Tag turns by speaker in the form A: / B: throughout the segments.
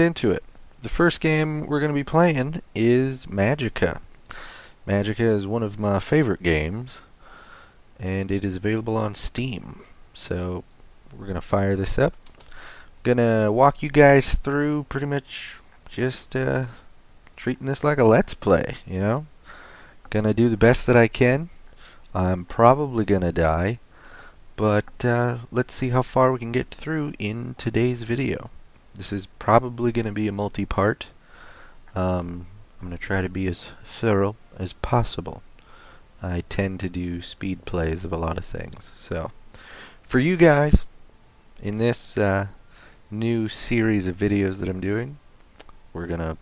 A: Into it. The first game we're going to be playing is Magicka. Magicka is one of my favorite games, and it is available on Steam. So we're going to fire this up. Going to walk you guys through pretty much just treating this like a Let's Play, you know? Going to do the best that I can. I'm probably going to die, but let's see how far we can get through in today's video. This is probably going to be a multi-part. I'm going to try to be as thorough as possible. I tend to do speed plays of a lot of things. So, for you guys, in this new series of videos that I'm doing, we're going to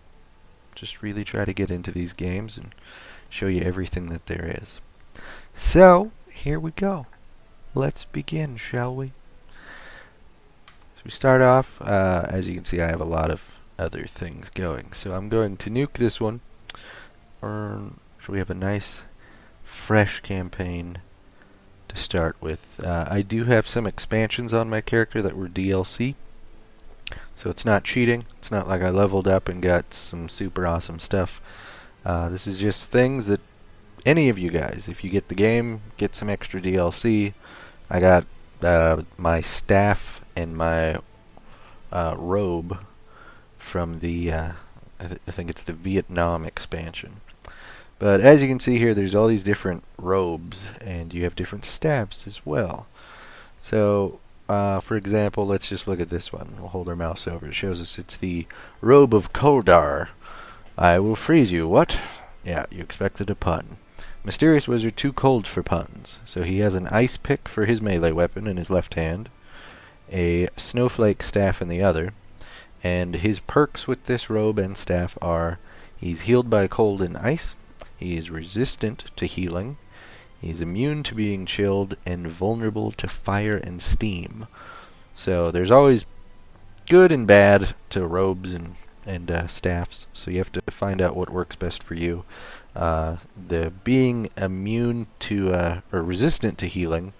A: just really try to get into these games and show you everything that there is. So, here we go. Let's begin, shall we? So we start off, as you can see I have a lot of other things going. So I'm going to nuke this one. So we have a nice, fresh campaign to start with. I do have some expansions on my character that were DLC. So it's not cheating. It's not like I leveled up and got some super awesome stuff. This is just things that any of you guys, if you get the game, get some extra DLC. I got my staff and my robe from the I think it's the Vietnam expansion. But as you can see here, there's all these different robes, and you have different staffs as well. So, for example, let's just look at this one. We'll hold our mouse over. It shows us it's the robe of Koldar. I will freeze you. What? Yeah, you expected a pun. Mysterious wizard too cold for puns. So he has an ice pick for his melee weapon in his left hand, a snowflake staff in the other, and his perks with this robe and staff are: he's healed by cold and ice, he is resistant to healing, he's immune to being chilled, and vulnerable to fire and steam. So there's always good and bad to robes and staffs, so you have to find out what works best for you. The being immune to, or resistant to healing,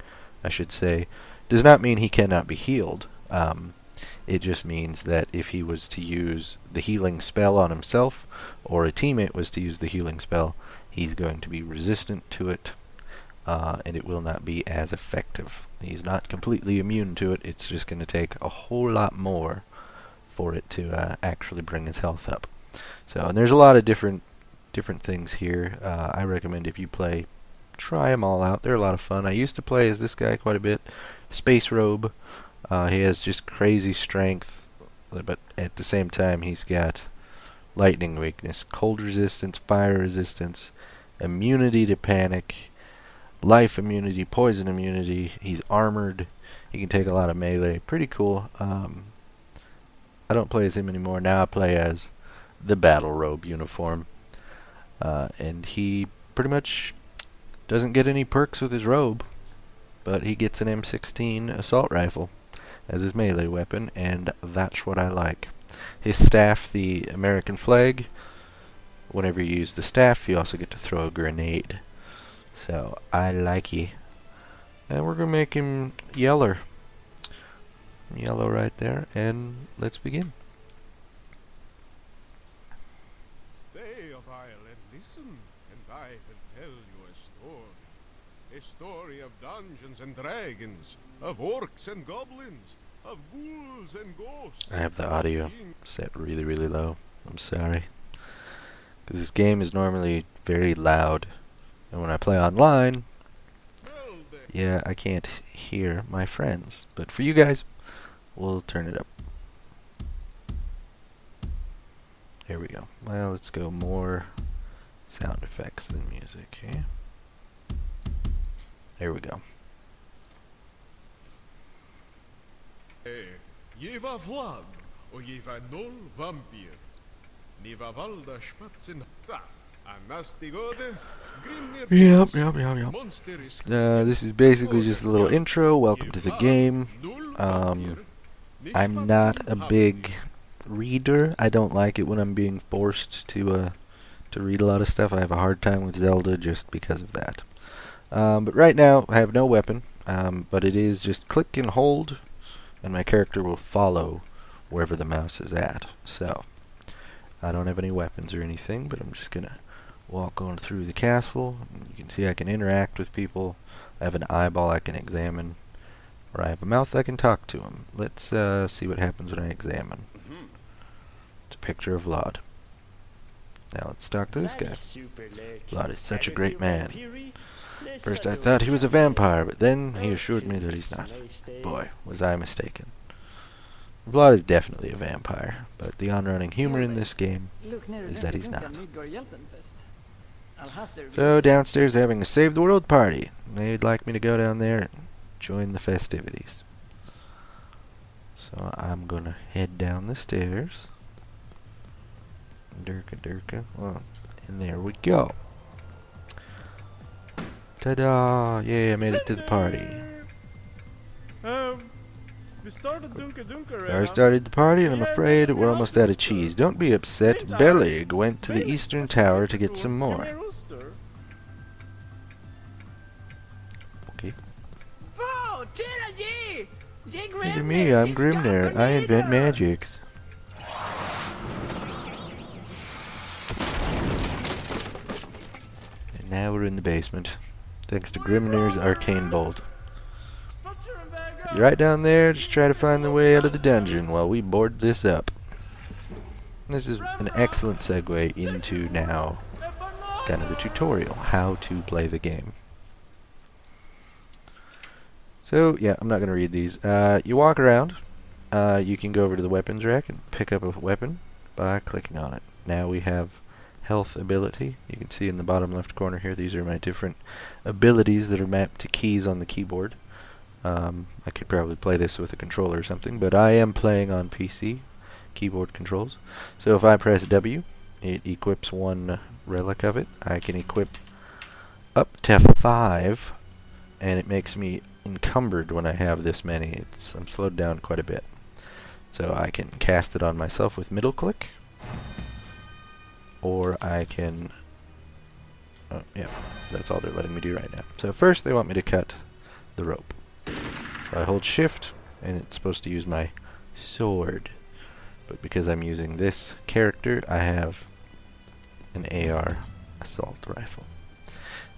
A: I should say, does not mean he cannot be healed. It just means that if he was to use the healing spell on himself, or a teammate was to use the healing spell, he's going to be resistant to it, and it will not be as effective. He's not completely immune to it, it's just going to take a whole lot more for it to actually bring his health up. So, and there's a lot of different things here. I recommend if you play, try them all out. They're a lot of fun. I used to play as this guy quite a bit. Space Robe. He has just crazy strength, but at the same time he's got lightning weakness, cold resistance, fire resistance, immunity to panic, life immunity, poison immunity. He's armored. He can take a lot of melee. Pretty cool. I don't play as him anymore. Now I play as the Battle Robe uniform. And he pretty much doesn't get any perks with his robe, but he gets an M16 assault rifle as his melee weapon, and that's what I like. His staff, the American flag, whenever you use the staff, you also get to throw a grenade. So, I like it. And we're going to make him yeller. Yellow right there, and let's begin.
B: Listen, and I will tell you a story. A story of dungeons and dragons, of orcs and goblins, of ghouls and ghosts.
A: I have the audio set really, really low. I'm sorry. Because this game is normally very loud. And when I play online, yeah, I can't hear my friends. But for you guys, we'll turn it up. There we go. Well, let's go more sound effects than music, okay? There we go.
B: Jeva Vlad, och Jeva Noll Vampir. Niva Valda Spatzen Tha. Anastigode.
A: Yep. This is basically just a little intro. Welcome to the game. I'm not a big reader. I don't like it when I'm being forced to read a lot of stuff. I have a hard time with Zelda just because of that. But right now, I have no weapon, but it is just click and hold, and my character will follow wherever the mouse is at. So, I don't have any weapons or anything, but I'm just gonna walk on through the castle. You can see I can interact with people. I have an eyeball I can examine, or I have a mouth I can talk to them. Let's see what happens when I examine. It's a picture of Vlad. Now let's talk to this guy. Vlad is such a great man. First I thought he was a vampire, but then he assured me that he's not. Boy, was I mistaken. Vlad is definitely a vampire, but the on-running humor in this game is that he's not. So downstairs they're having a Save the World party. They'd like me to go down there and join the festivities. So I'm gonna head down the stairs. Durka. Well, and there we go. Ta-da! Yeah, I made it to the party.
C: We started Dunka
A: I started the party, and I'm afraid we're almost out of cheese. Don't be upset. Bellig went to the Eastern Tower to get some more. Okay. Look at me, I'm Grimner. I invent magics. And now we're in the basement, thanks to Grimner's arcane bolt. You're right down there, just try to find the way out of the dungeon while we board this up. This is an excellent segue into now kind of the tutorial, how to play the game. So, yeah, I'm not going to read these. You walk around. You can go over to the weapons rack and pick up a weapon by clicking on it. Now we have health ability. You can see in the bottom left corner here, these are my different abilities that are mapped to keys on the keyboard. I could probably play this with a controller or something, but I am playing on PC, keyboard controls. So if I press W, it equips one relic of it. I can equip up to 5, and it makes me encumbered when I have this many. I'm slowed down quite a bit. So I can cast it on myself with middle click, or I can... Oh, yeah, that's all they're letting me do right now. So first they want me to cut the rope. So I hold shift, and it's supposed to use my sword. But because I'm using this character, I have an AR assault rifle.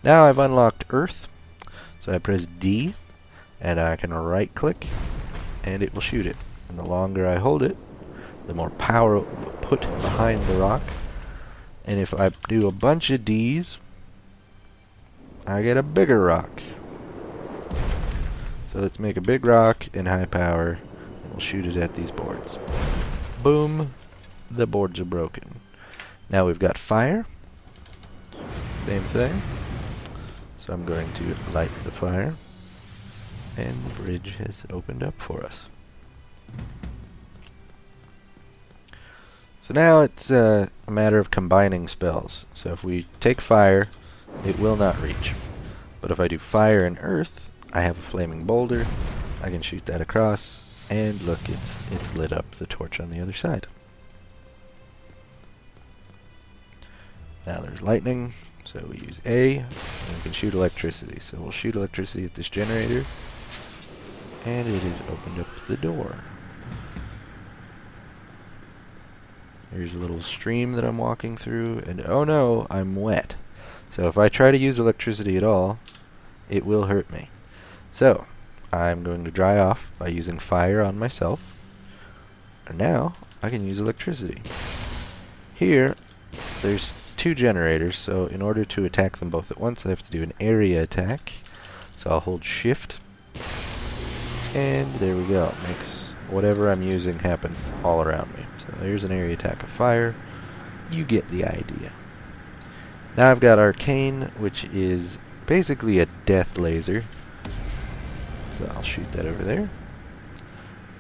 A: Now I've unlocked Earth, so I press D, and I can right click, and it will shoot it. And the longer I hold it, the more power it will put behind the rock. And if I do a bunch of Ds, I get a bigger rock. So let's make a big rock in high power, and we'll shoot it at these boards. Boom, the boards are broken. Now we've got fire. Same thing. So I'm going to light the fire, and the bridge has opened up for us. So now it's a matter of combining spells. So if we take fire, it will not reach. But if I do fire and earth, I have a flaming boulder. I can shoot that across, and look, it's lit up the torch on the other side. Now there's lightning, so we use A, and we can shoot electricity. So we'll shoot electricity at this generator, and it has opened up the door. Here's a little stream that I'm walking through, and oh no, I'm wet. So if I try to use electricity at all, it will hurt me. So, I'm going to dry off by using fire on myself. And now, I can use electricity. Here, there's 2 generators, so in order to attack them both at once, I have to do an area attack. So I'll hold shift, and there we go. It makes whatever I'm using happen all around me. So there's an area attack of fire. You get the idea. Now I've got arcane, which is basically a death laser. So I'll shoot that over there.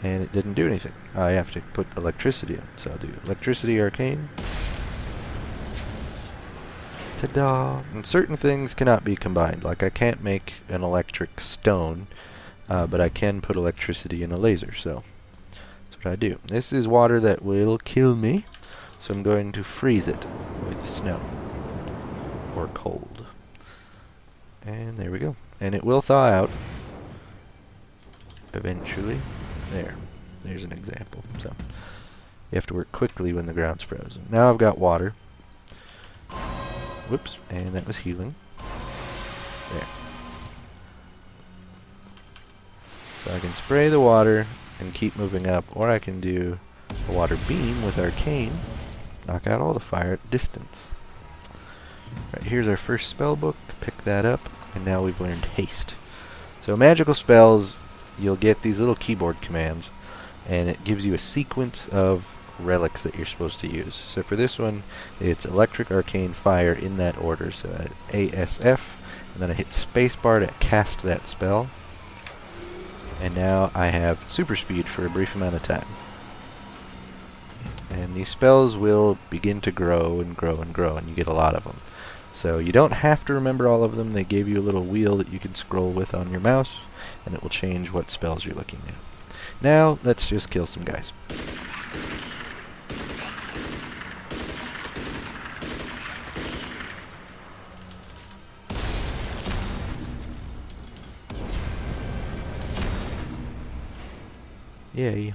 A: And it didn't do anything. I have to put electricity in. So I'll do electricity arcane. Ta-da! And certain things cannot be combined. Like I can't make an electric stone, but I can put electricity in a laser. So that's what I do. This is water that will kill me. So I'm going to freeze it with snow. Or cold. And there we go. And it will thaw out eventually. There's an example. So You have to work quickly when the ground's frozen. Now I've got water. Whoops, and that was healing. There. So I can spray the water and keep moving up, or I can do a water beam with arcane, knock out all the fire at distance. Right, here's our first spell book. Pick that up, and now we've learned haste. So magical spells, you'll get these little keyboard commands, and it gives you a sequence of relics that you're supposed to use. So for this one, it's electric, arcane, fire in that order. So ASF, and then I hit spacebar to cast that spell. And now I have super speed for a brief amount of time. And these spells will begin to grow and grow and grow, and you get a lot of them. So you don't have to remember all of them. They gave you a little wheel that you can scroll with on your mouse, and it will change what spells you're looking at. Now, let's just kill some guys. Yay.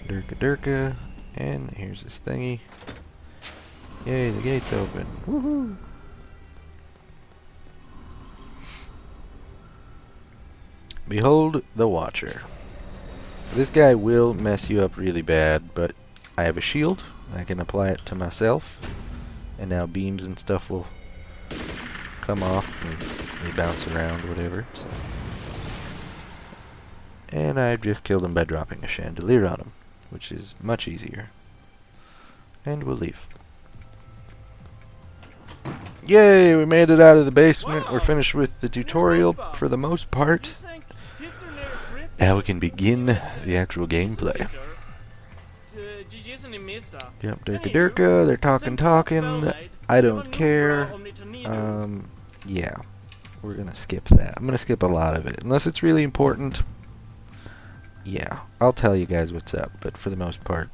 A: Durka Durka. And here's this thingy. Yay, the gate's open. Woohoo! Behold the Watcher. This guy will mess you up really bad, but I have a shield. I can apply it to myself. And now beams and stuff will come off and they bounce around, whatever. So. And I've just killed him by dropping a chandelier on him, which is much easier. And we'll leave. Yay, we made it out of the basement.
C: Wow.
A: We're finished with the tutorial for the most part. Now we can begin the actual gameplay. Yep, Durka Durka, they're talking. I don't care. Yeah. We're gonna skip that. I'm gonna skip a lot of it. Unless it's really important. Yeah, I'll tell you guys what's up, but for the most part,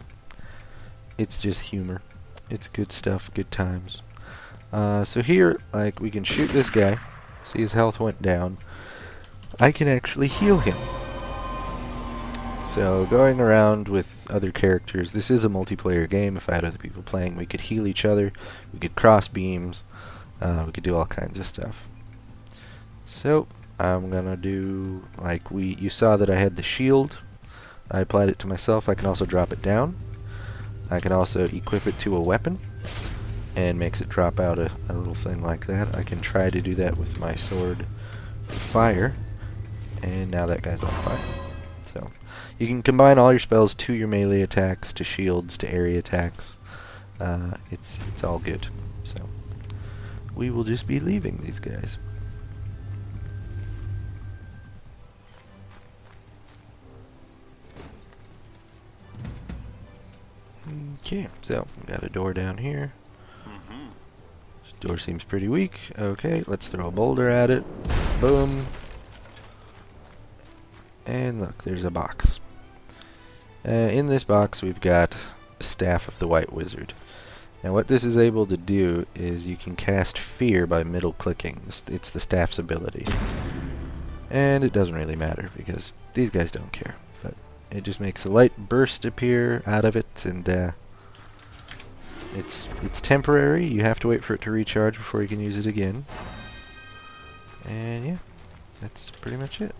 A: it's just humor. It's good stuff, good times. So here, like, we can shoot this guy. See, his health went down. I can actually heal him. So, going around with other characters, this is a multiplayer game. If I had other people playing, we could heal each other. We could cross beams. We could do all kinds of stuff. So, I'm gonna do, like, you saw that I had the shield. I applied it to myself. I can also drop it down. I can also equip it to a weapon, and makes it drop out a little thing like that. I can try to do that with my sword fire, and now that guy's on fire. So, you can combine all your spells to your melee attacks, to shields, to area attacks. It's all good. So, we will just be leaving these guys. Okay, so we got a door down here. This door seems pretty weak. Okay, let's throw a boulder at it. Boom. And look, there's a box. In this box we've got the Staff of the White Wizard. Now what this is able to do is you can cast fear by middle clicking. It's the staff's ability. And it doesn't really matter because these guys don't care. But it just makes a light burst appear out of it, and it's temporary. You have to wait for it to recharge before you can use it again. And yeah, that's pretty much it.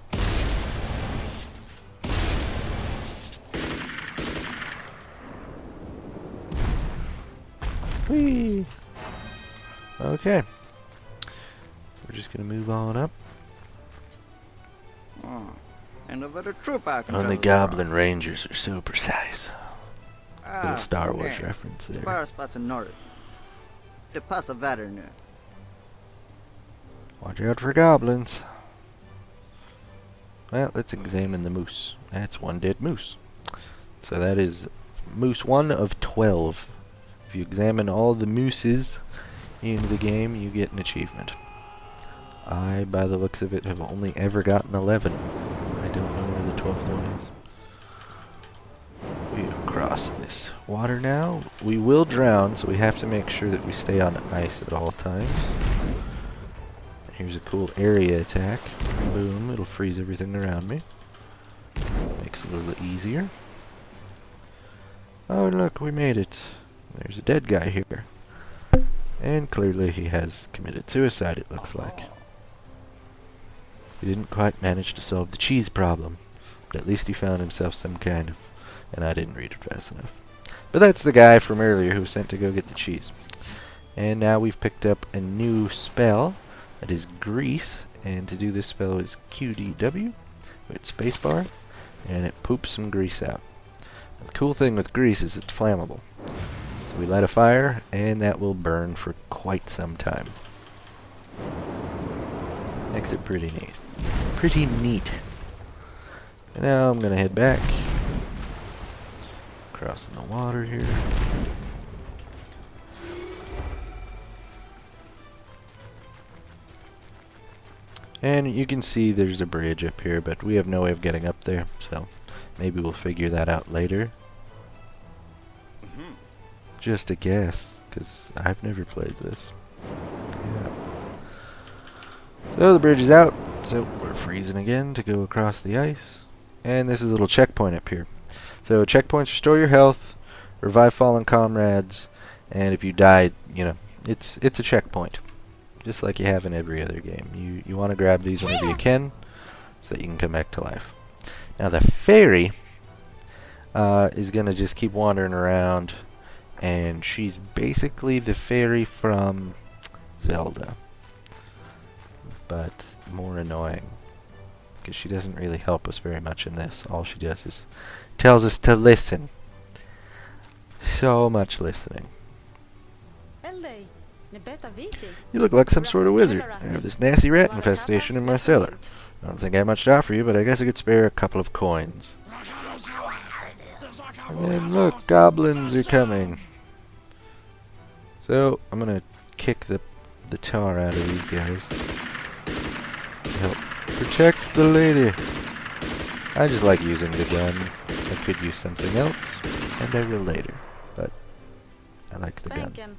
A: Whee! Okay. We're just gonna move on up.
D: And a better troop I can
A: Only
D: tell
A: Goblin Rangers are so precise. Little Star Wars
D: okay.
A: reference there.
D: Bara spassa norrut. Det passar värre nu.
A: Watch out for goblins. Well, let's examine the moose. That's one dead moose. So that is moose 1 of 12. If you examine all the mooses in the game, you get an achievement. I, by the looks of it, have only ever gotten 11. I don't know where the 12th one is. We cross this water now. We will drown, so we have to make sure that we stay on ice at all times. Here's a cool area attack. Boom, it'll freeze everything around me. Makes it a little easier. Oh, look, we made it. There's a dead guy here. And clearly he has committed suicide, it looks like. He didn't quite manage to solve the cheese problem, but at least he found himself some kind of... And I didn't read it fast enough. But that's the guy from earlier who was sent to go get the cheese. And now we've picked up a new spell. That is Grease. And to do this spell is QDW with spacebar. And it poops some grease out. The cool thing with grease is it's flammable. So we light a fire, and that will burn for quite some time. Makes it pretty neat. Pretty neat. And now I'm gonna head back. Crossing the water here. And you can see there's a bridge up here, but we have no way of getting up there, so maybe we'll figure that out later. Just a guess, because I've never played this. Yeah. So the bridge is out, so we're freezing again to go across the ice. And this is a little checkpoint up here. So checkpoints restore your health, revive fallen comrades, and if you die, you know, it's a checkpoint. Just like you have in every other game. You want to grab these whenever you can, so that you can come back to life. Now the fairy is going to just keep wandering around, and she's basically the fairy from Zelda, but more annoying, because she doesn't really help us very much in this. All she does is tells us to listen. So much listening. You look like some sort of wizard. I have this nasty rat infestation in my cellar. I don't think I have much to offer you, but I guess I could spare a couple of coins. And then look, goblins are coming. So I'm gonna kick the tar out of these guys to help protect the lady. I just like using the gun. I could use something else, and I will later, but I like the gun.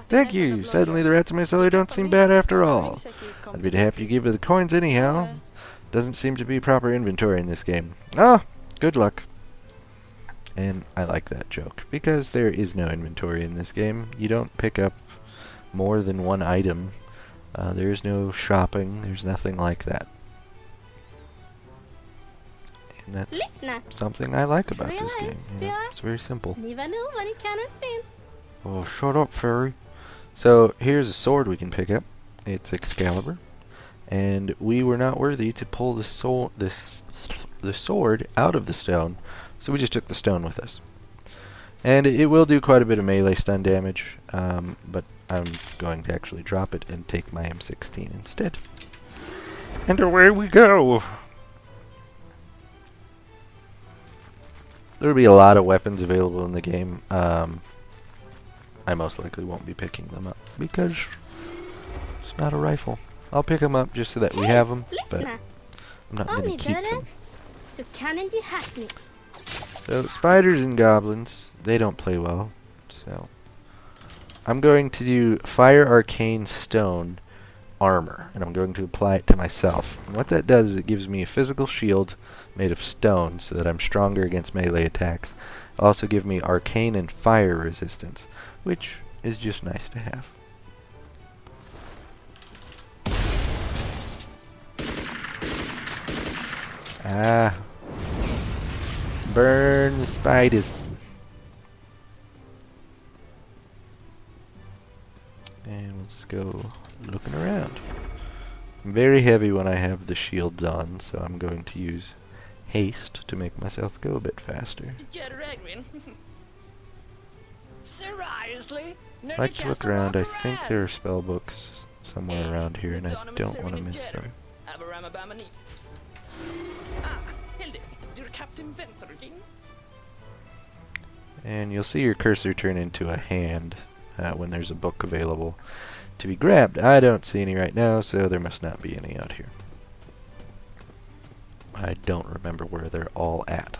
A: Thank you! Suddenly the rats in my cellar don't seem bad after all. I'd be happy to give you the coins anyhow. Doesn't seem to be proper inventory in this game. Ah! Good luck. And I like that joke, because there is no inventory in this game. You don't pick up more than one item. There's no shopping. There's nothing like that. And that's something I like about this game. Yeah, it's very simple. Oh, shut up, fairy. So, here's a sword we can pick up. It's Excalibur. And we were not worthy to pull the sword out of the stone, so we just took the stone with us. And it will do quite a bit of melee stun damage, but I'm going to actually drop it and take my M16 instead. And away we go! There will be a lot of weapons available in the game. I most likely won't be picking them up because it's not a rifle. I'll pick them up just so that we have them, but I'm not going to keep them. So spiders and goblins, they don't play well. So I'm going to do Fire Arcane Stone Armor, and I'm going to apply it to myself. And what that does is it gives me a physical shield made of stone so that I'm stronger against melee attacks. It'll also give me arcane and fire resistance, which is just nice to have. Ah. Burn the spiders. And we'll just go looking around. I'm very heavy when I have the shields on, so I'm going to use haste to make myself go a bit faster.
E: Seriously?
A: I like to look around. I think there are spell books somewhere around here, and I don't want to miss them. And you'll see your cursor turn into a hand when there's a book available to be grabbed. I don't see any right now, so there must not be any out here. I don't remember where they're all at.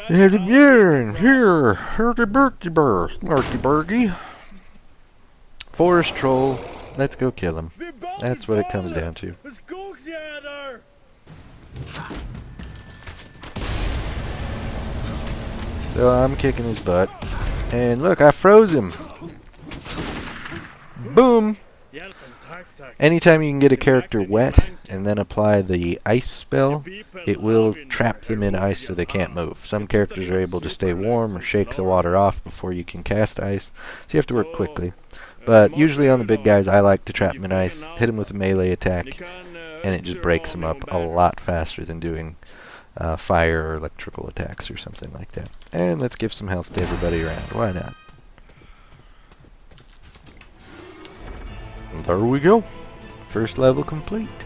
A: There's a Bjorn! Here! Hurdy burty burr! Snarky burgy! Forest troll. Let's go kill him. That's what it comes down to. So I'm kicking his butt. And look, I froze him. Boom! Anytime you can get a character wet and then apply the ice spell, it will trap them in ice so they can't move. Some characters are able to stay warm or shake the water off before you can cast ice, so you have to work quickly. But usually on the big guys, I like to trap them in ice, hit them with a melee attack, and it just breaks them up a lot faster than doing fire or electrical attacks or something like that. And let's give some health to everybody around. Why not? There we go. First level complete.